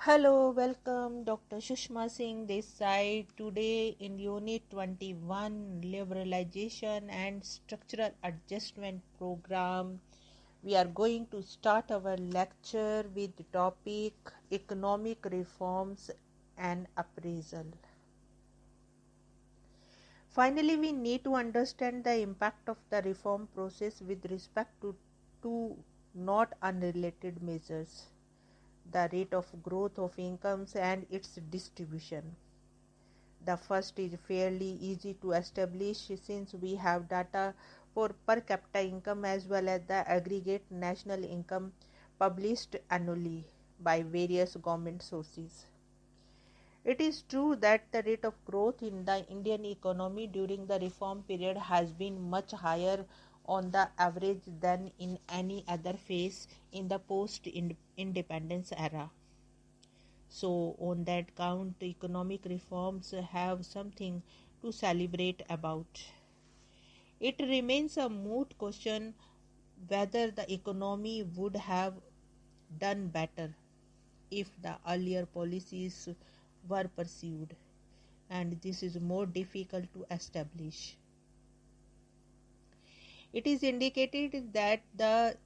Hello, welcome Dr. Sushma Singh this side. Today in Unit 21 Liberalization and Structural Adjustment Program, we are going to start our lecture with the topic Economic Reforms and Appraisal. Finally, we need to understand the impact of the reform process with respect to two not unrelated measures: the rate of growth of incomes and its distribution. The first is fairly easy to establish since we have data for per capita income as well as the aggregate national income published annually by various government sources. It is true that the rate of growth in the Indian economy during the reform period has been much higher on the average than in any other phase in the post-independence era. So, on that count, economic reforms have something to celebrate about. It remains a moot question whether the economy would have done better if the earlier policies were pursued, and this is more difficult to establish. It is indicated that the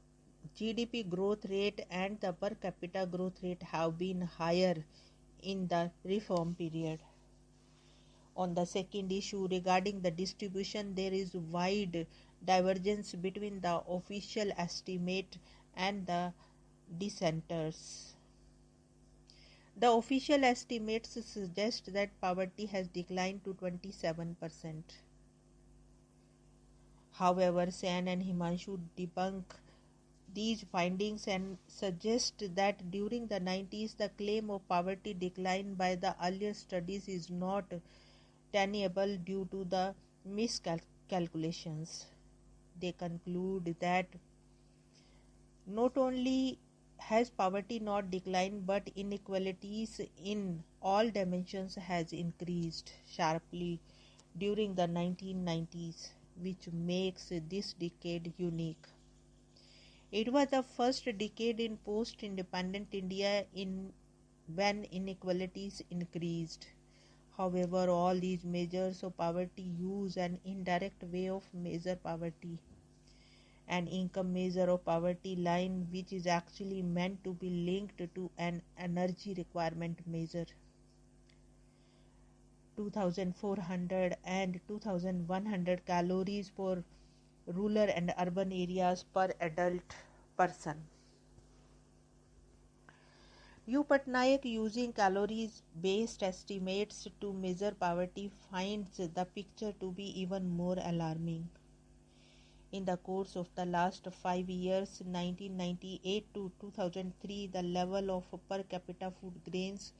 GDP growth rate and the per capita growth rate have been higher in the reform period. On the second issue regarding the distribution, there is wide divergence between the official estimate and the dissenters. The official estimates suggest that poverty has declined to 27%. However, Sen and Himanshu debunk these findings and suggest that during the 90s the claim of poverty decline by the earlier studies is not tenable due to the miscalculations. They conclude that not only has poverty not declined, but inequalities in all dimensions has increased sharply during the 1990s, which makes this decade unique. It was the first decade in post-independent India when inequalities increased. However, all these measures of poverty use an indirect way of measure poverty. An income measure of poverty line which is actually meant to be linked to an energy requirement measure. 2400 and 2100 calories for rural and urban areas per adult person. U. Patnaik, using calories based estimates to measure poverty, finds the picture to be even more alarming. In the course of the last 5 years, 1998 to 2003, the level of per capita food grains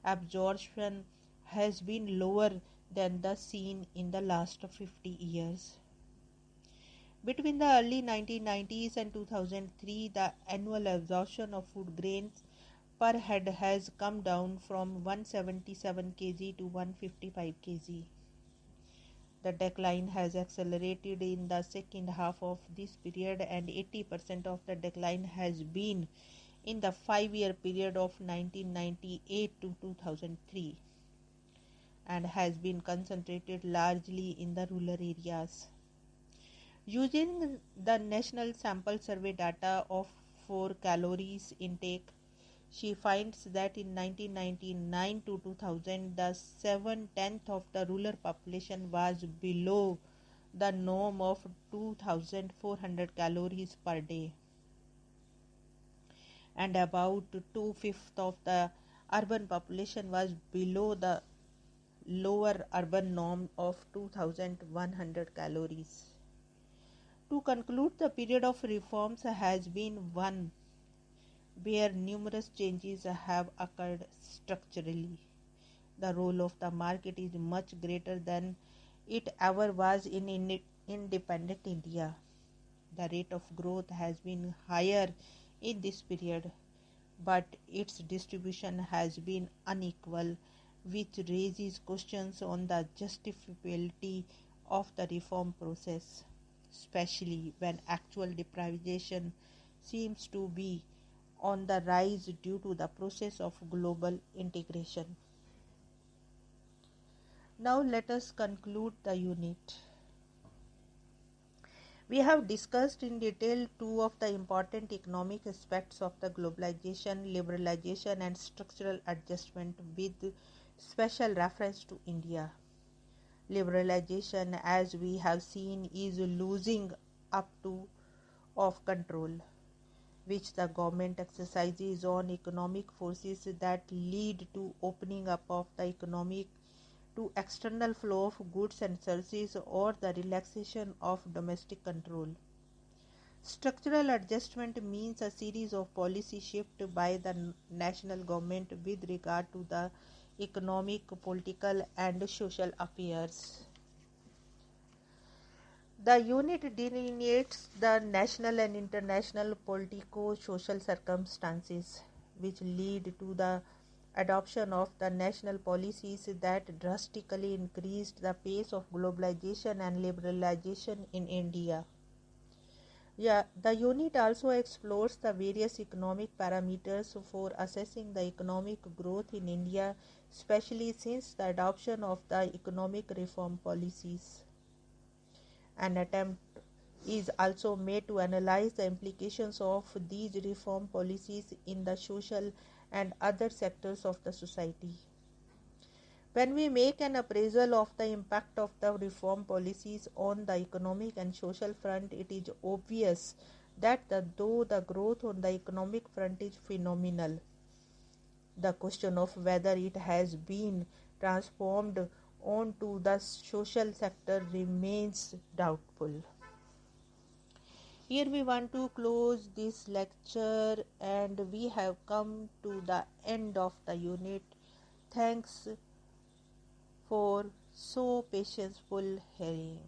absorption has been lower than the seen in the last 50 years. Between the early 1990s and 2003, the annual absorption of food grains per head has come down from 177 kg to 155 kg. The decline has accelerated in the second half of this period, and 80% of the decline has been in the 5-year period of 1998 to 2003 and has been concentrated largely in the rural areas. Using the National Sample Survey data for calories intake, she finds that in 1999 to 2000, the 7/10 of the rural population was below the norm of 2,400 calories per day, and about 2/5 of the urban population was below the lower urban norm of 2,100 calories. To conclude, the period of reforms has been one where numerous changes have occurred structurally. The role of the market is much greater than it ever was in independent India. The rate of growth has been higher in this period, but its distribution has been unequal, which raises questions on the justifiability of the reform process, especially when actual deprivation seems to be on the rise due to the process of global integration. Now let us conclude the unit. We have discussed in detail two of the important economic aspects of the globalization, liberalization and structural adjustment with special reference to India. Liberalization, as we have seen, is losing up to of control, which the government exercises on economic forces that lead to opening up of the economic to external flow of goods and services or the relaxation of domestic control. Structural adjustment means a series of policy shifts by the national government with regard to the economic, political and social affairs. The unit delineates the national and international politico-social circumstances which lead to the adoption of the national policies that drastically increased the pace of globalization and liberalization in India. The unit also explores the various economic parameters for assessing the economic growth in India, especially since the adoption of the economic reform policies. An attempt is also made to analyze the implications of these reform policies in the social and other sectors of the society. When we make an appraisal of the impact of the reform policies on the economic and social front, it is obvious that though the growth on the economic front is phenomenal, the question of whether it has been transformed onto the social sector remains doubtful. Here we want to close this lecture and we have come to the end of the unit. Thanks for so patientful hearing.